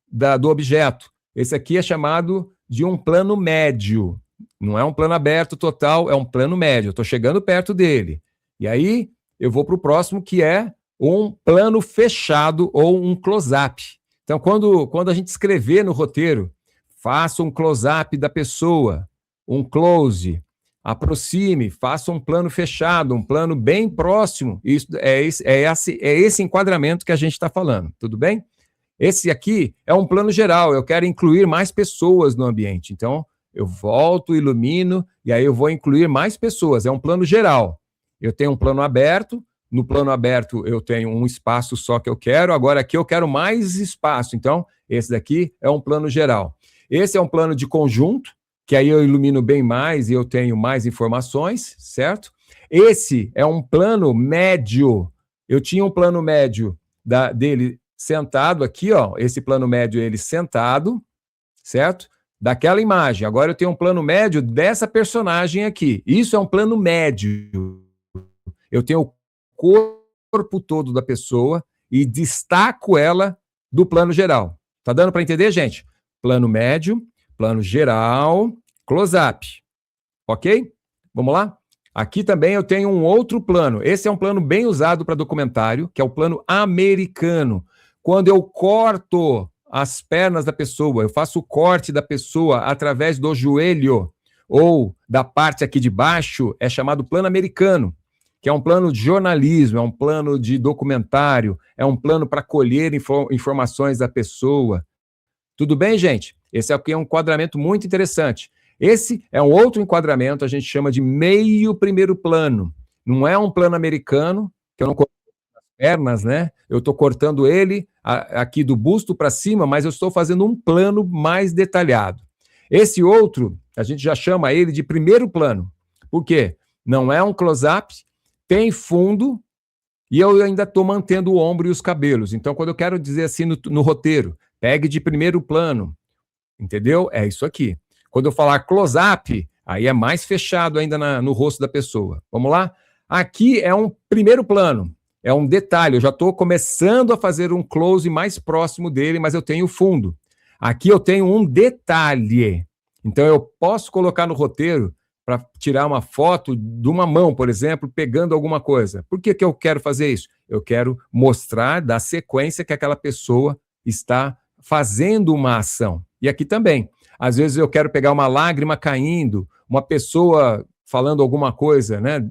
do objeto. Esse aqui é chamado de um plano médio. Não é um plano aberto total, é um plano médio. Eu estou chegando perto dele. E aí eu vou para o próximo, que é um plano fechado ou um close-up. Então, quando a gente escrever no roteiro, faça um close-up da pessoa, um close, aproxime, faça um plano fechado, um plano bem próximo. Isso é esse enquadramento que a gente está falando, tudo bem? Esse aqui é um plano geral, eu quero incluir mais pessoas no ambiente. Então, eu volto, ilumino, e aí eu vou incluir mais pessoas. É um plano geral. Eu tenho um plano aberto, no plano aberto eu tenho um espaço só que eu quero, agora aqui eu quero mais espaço. Então, esse daqui é um plano geral. Esse é um plano de conjunto, que aí eu ilumino bem mais e eu tenho mais informações, certo? Esse é um plano médio. Eu tinha um plano médio dele sentado aqui, ó, esse plano médio ele sentado, certo? Daquela imagem. Agora eu tenho um plano médio dessa personagem aqui. Isso é um plano médio. Eu tenho o corpo todo da pessoa e destaco ela do plano geral. Tá dando para entender, gente? Plano médio, plano geral, close-up. Ok? Vamos lá? Aqui também eu tenho um outro plano. Esse é um plano bem usado para documentário, que é o plano americano. Quando eu corto as pernas da pessoa, eu faço o corte da pessoa através do joelho ou da parte aqui de baixo, é chamado plano americano, que é um plano de jornalismo, é um plano de documentário, é um plano para colher informações da pessoa. Tudo bem, gente? Esse aqui é um enquadramento muito interessante. Esse é um outro enquadramento, a gente chama de meio primeiro plano. Não é um plano americano, que eu não corto as pernas, né? Eu estou cortando ele aqui do busto para cima, mas eu estou fazendo um plano mais detalhado. Esse outro, a gente já chama ele de primeiro plano. Por quê? Não é um close-up, tem fundo, e eu ainda estou mantendo o ombro e os cabelos. Então, quando eu quero dizer assim no roteiro, pegue de primeiro plano, entendeu? É isso aqui. Quando eu falar close-up, aí é mais fechado ainda no rosto da pessoa. Vamos lá? Aqui é um primeiro plano, é um detalhe. Eu já estou começando a fazer um close mais próximo dele, mas eu tenho fundo. Aqui eu tenho um detalhe. Então eu posso colocar no roteiro para tirar uma foto de uma mão, por exemplo, pegando alguma coisa. Por que eu quero fazer isso? Eu quero mostrar da sequência que aquela pessoa está fazendo uma ação. E aqui também. Às vezes eu quero pegar uma lágrima caindo, uma pessoa falando alguma coisa, né?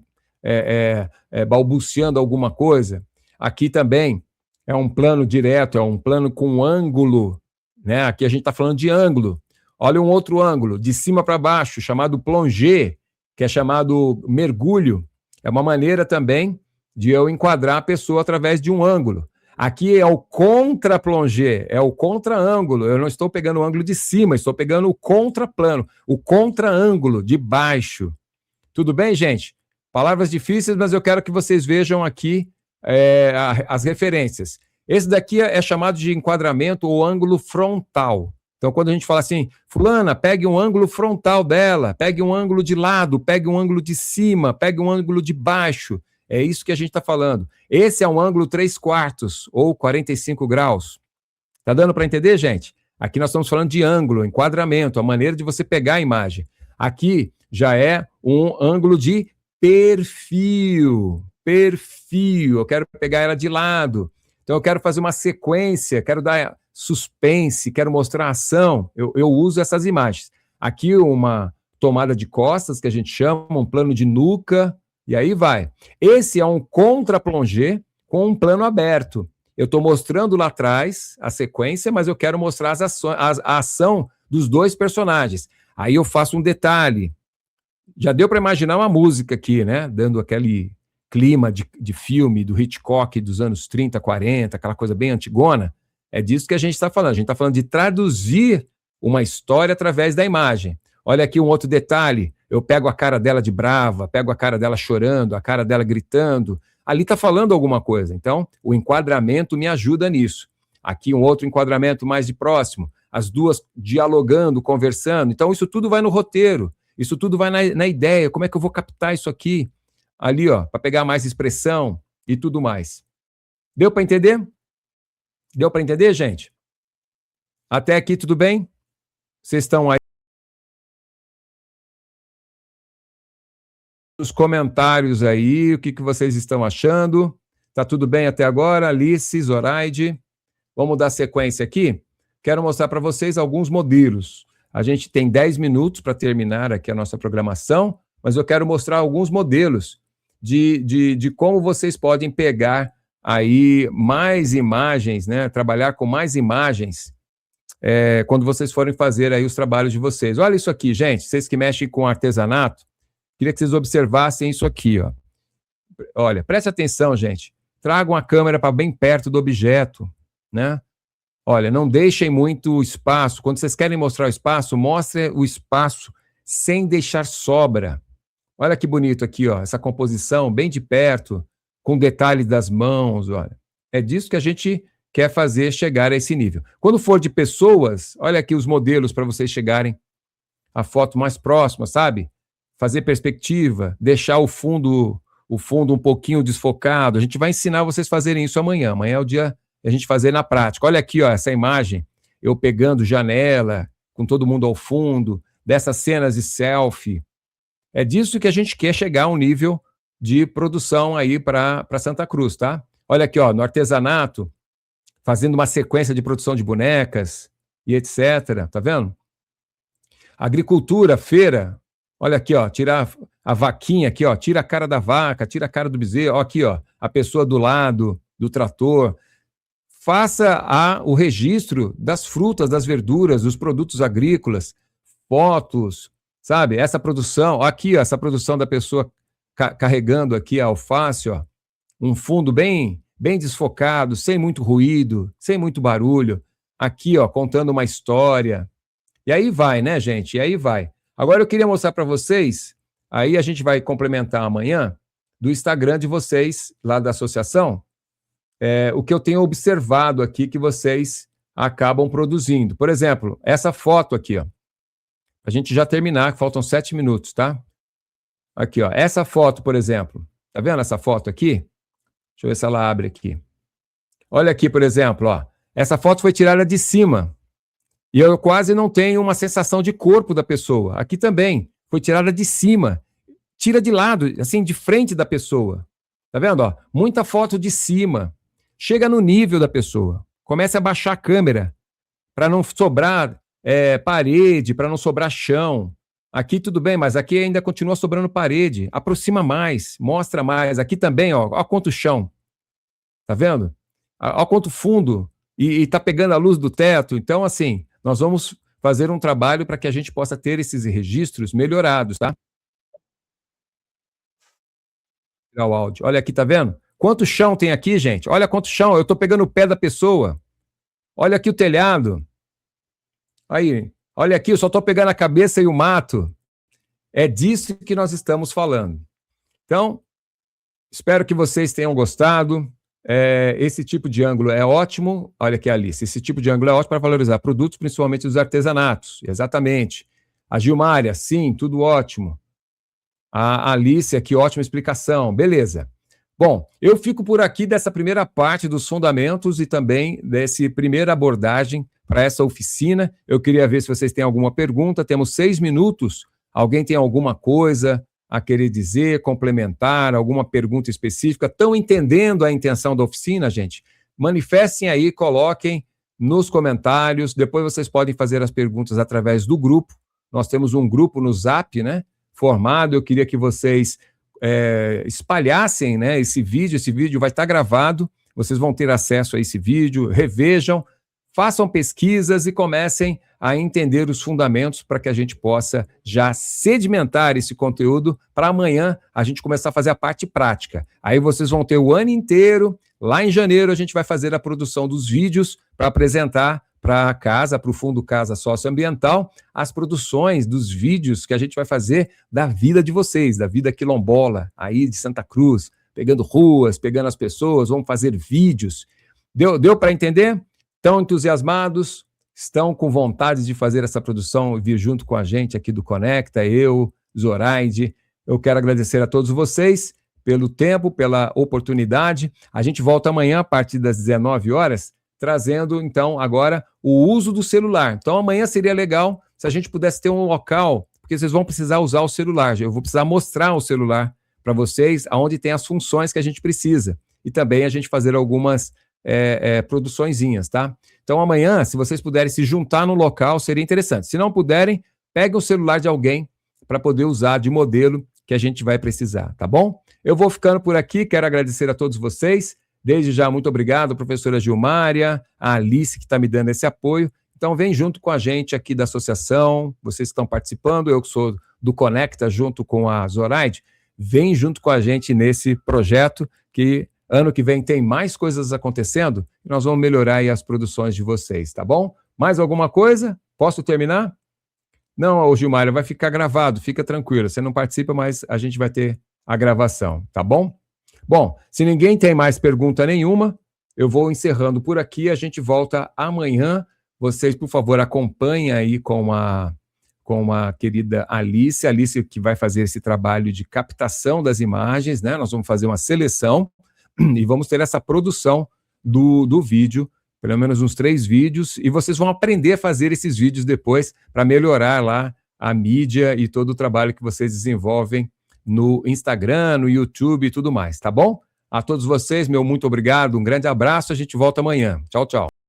Balbuciando alguma coisa. Aqui também é um plano direto, é um plano com ângulo, né? Aqui a gente está falando de ângulo. Olha um outro ângulo, de cima para baixo, chamado plongé, que é chamado mergulho. É uma maneira também de eu enquadrar a pessoa através de um ângulo. Aqui é o contra-plongé, é o contra-ângulo. Eu não estou pegando o ângulo de cima, estou pegando o contraplano, o contra-ângulo de baixo. Tudo bem, gente? Palavras difíceis, mas eu quero que vocês vejam aqui as referências. Esse daqui é chamado de enquadramento ou ângulo frontal. Então, quando a gente fala assim, fulana, pegue um ângulo frontal dela, pegue um ângulo de lado, pegue um ângulo de cima, pegue um ângulo de baixo. É isso que a gente está falando. Esse é um ângulo 3/4 ou 45 graus. Tá dando para entender, gente? Aqui nós estamos falando de ângulo, enquadramento, a maneira de você pegar a imagem. Aqui já é um ângulo de perfil. Perfil. Eu quero pegar ela de lado. Então, eu quero fazer uma sequência, quero dar suspense, quero mostrar ação, eu uso essas imagens. Aqui uma tomada de costas, que a gente chama, um plano de nuca, e aí vai. Esse é um contra-plongé com um plano aberto. Eu estou mostrando lá atrás a sequência, mas eu quero mostrar a ação dos dois personagens. Aí eu faço um detalhe. Já deu para imaginar uma música aqui, né? Dando aquele clima de filme do Hitchcock dos anos 30, 40, aquela coisa bem antigona. É disso que a gente está falando. A gente está falando de traduzir uma história através da imagem. Olha aqui um outro detalhe. Eu pego a cara dela de brava, pego a cara dela chorando, a cara dela gritando. Ali está falando alguma coisa. Então, o enquadramento me ajuda nisso. Aqui um outro enquadramento mais de próximo. As duas dialogando, conversando. Então, isso tudo vai no roteiro. Isso tudo vai na ideia. Como é que eu vou captar isso aqui? Ali, ó, para pegar mais expressão e tudo mais. Deu para entender? Deu para entender, gente? Até aqui tudo bem? Vocês estão aí? Nos comentários aí, o que vocês estão achando? Tá tudo bem até agora? Alice, Zoraide. Vamos dar sequência aqui? Quero mostrar para vocês alguns modelos. A gente tem 10 minutos para terminar aqui a nossa programação, mas eu quero mostrar alguns modelos de como vocês podem pegar aí mais imagens, né? Trabalhar com mais imagens quando vocês forem fazer aí os trabalhos de vocês. Olha isso aqui, gente, vocês que mexem com artesanato, queria que vocês observassem isso aqui, ó. Olha, preste atenção, gente. Tragam a câmera para bem perto do objeto, né? Olha, não deixem muito espaço. Quando vocês querem mostrar o espaço, mostre o espaço sem deixar sobra. Olha que bonito aqui, ó, essa composição bem de perto, com detalhes das mãos, olha. É disso que a gente quer fazer chegar a esse nível. Quando for de pessoas, olha aqui os modelos para vocês chegarem à foto mais próxima, sabe? Fazer perspectiva, deixar o fundo um pouquinho desfocado. A gente vai ensinar vocês a fazerem isso amanhã. Amanhã é o dia de a gente fazer na prática. Olha aqui, ó, essa imagem, eu pegando janela, com todo mundo ao fundo, dessas cenas de selfie. É disso que a gente quer chegar a um nível de produção aí para Santa Cruz, tá? Olha aqui, ó, no artesanato, fazendo uma sequência de produção de bonecas e etc. Tá vendo? Agricultura, feira. Olha aqui, ó, tirar a vaquinha aqui, ó, tira a cara da vaca, tira a cara do bezerro. Ó, aqui, ó, a pessoa do lado do trator. Faça o registro das frutas, das verduras, dos produtos agrícolas, fotos, sabe? Essa produção, ó, aqui, ó, essa produção da pessoa carregando aqui a alface, ó, um fundo bem desfocado, sem muito ruído, sem muito barulho. Aqui, ó, contando uma história. E aí vai, né, gente? E aí vai. Agora eu queria mostrar para vocês, aí a gente vai complementar amanhã, do Instagram de vocês, lá da associação, o que eu tenho observado aqui que vocês acabam produzindo. Por exemplo, essa foto aqui, ó. A gente já terminar, faltam 7 minutos, tá? Aqui, ó. Essa foto, por exemplo. Tá vendo essa foto aqui? Deixa eu ver se ela abre aqui. Olha aqui, por exemplo, ó. Essa foto foi tirada de cima. E eu quase não tenho uma sensação de corpo da pessoa. Aqui também foi tirada de cima. Tira de lado, assim, de frente da pessoa. Tá vendo? Ó, muita foto de cima. Chega no nível da pessoa. Comece a baixar a câmera para não sobrar parede, para não sobrar chão. Aqui tudo bem, mas aqui ainda continua sobrando parede. Aproxima mais, mostra mais. Aqui também, ó quanto chão. Tá vendo? Ó quanto fundo. E tá pegando a luz do teto. Então, assim, nós vamos fazer um trabalho para que a gente possa ter esses registros melhorados, tá? O áudio. Olha aqui, tá vendo? Quanto chão tem aqui, gente? Olha quanto chão. Eu tô pegando o pé da pessoa. Olha aqui o telhado. Aí, olha aqui, eu só tô pegando a cabeça e o mato. É disso que nós estamos falando. Então, espero que vocês tenham gostado. Esse tipo de ângulo é ótimo. Olha aqui, Alice. Esse tipo de ângulo é ótimo para valorizar produtos, principalmente dos artesanatos. Exatamente. A Gilmária, sim, tudo ótimo. A Alice aqui, ótima explicação. Beleza. Bom, eu fico por aqui dessa primeira parte dos fundamentos e também dessa primeira abordagem para essa oficina. Eu queria ver se vocês têm alguma pergunta. Temos 6 minutos. Alguém tem alguma coisa a querer dizer, complementar, alguma pergunta específica? Estão entendendo a intenção da oficina, gente? Manifestem aí, coloquem nos comentários. Depois vocês podem fazer as perguntas através do grupo. Nós temos um grupo no Zap, né, formado. Eu queria que vocês espalhassem, né, esse vídeo vai estar gravado, vocês vão ter acesso a esse vídeo, revejam, façam pesquisas e comecem a entender os fundamentos para que a gente possa já sedimentar esse conteúdo para amanhã a gente começar a fazer a parte prática. Aí vocês vão ter o ano inteiro, lá em janeiro a gente vai fazer a produção dos vídeos para apresentar para a casa, para o Fundo Casa Socioambiental, as produções dos vídeos que a gente vai fazer da vida de vocês, da vida quilombola, aí de Santa Cruz, pegando ruas, pegando as pessoas, vamos fazer vídeos. Deu para entender? Estão entusiasmados? Estão com vontade de fazer essa produção e vir junto com a gente aqui do Conecta, eu, Zoraide. Eu quero agradecer a todos vocês pelo tempo, pela oportunidade. A gente volta amanhã a partir das 19 horas, trazendo, então, agora o uso do celular. Então, amanhã seria legal se a gente pudesse ter um local, porque vocês vão precisar usar o celular. Eu vou precisar mostrar o celular para vocês, onde tem as funções que a gente precisa. E também a gente fazer algumas produçõezinhas, tá? Então, amanhã, se vocês puderem se juntar no local, seria interessante. Se não puderem, peguem o celular de alguém para poder usar de modelo que a gente vai precisar, tá bom? Eu vou ficando por aqui, quero agradecer a todos vocês. Desde já, muito obrigado, professora Gilmária, a Alice, que está me dando esse apoio. Então, vem junto com a gente aqui da associação, vocês estão participando, eu que sou do Conecta, junto com a Zoraide, vem junto com a gente nesse projeto, que ano que vem tem mais coisas acontecendo, e nós vamos melhorar aí as produções de vocês, tá bom? Mais alguma coisa? Posso terminar? Não, Gilmária, vai ficar gravado, fica tranquilo, você não participa, mas a gente vai ter a gravação, tá bom? Bom, se ninguém tem mais pergunta nenhuma, eu vou encerrando por aqui, a gente volta amanhã. Vocês, por favor, acompanhem aí com a querida Alice que vai fazer esse trabalho de captação das imagens, né? Nós vamos fazer uma seleção e vamos ter essa produção do vídeo, pelo menos uns 3 vídeos, e vocês vão aprender a fazer esses vídeos depois para melhorar lá a mídia e todo o trabalho que vocês desenvolvem no Instagram, no YouTube e tudo mais, tá bom? A todos vocês, meu muito obrigado, um grande abraço, a gente volta amanhã. Tchau, tchau.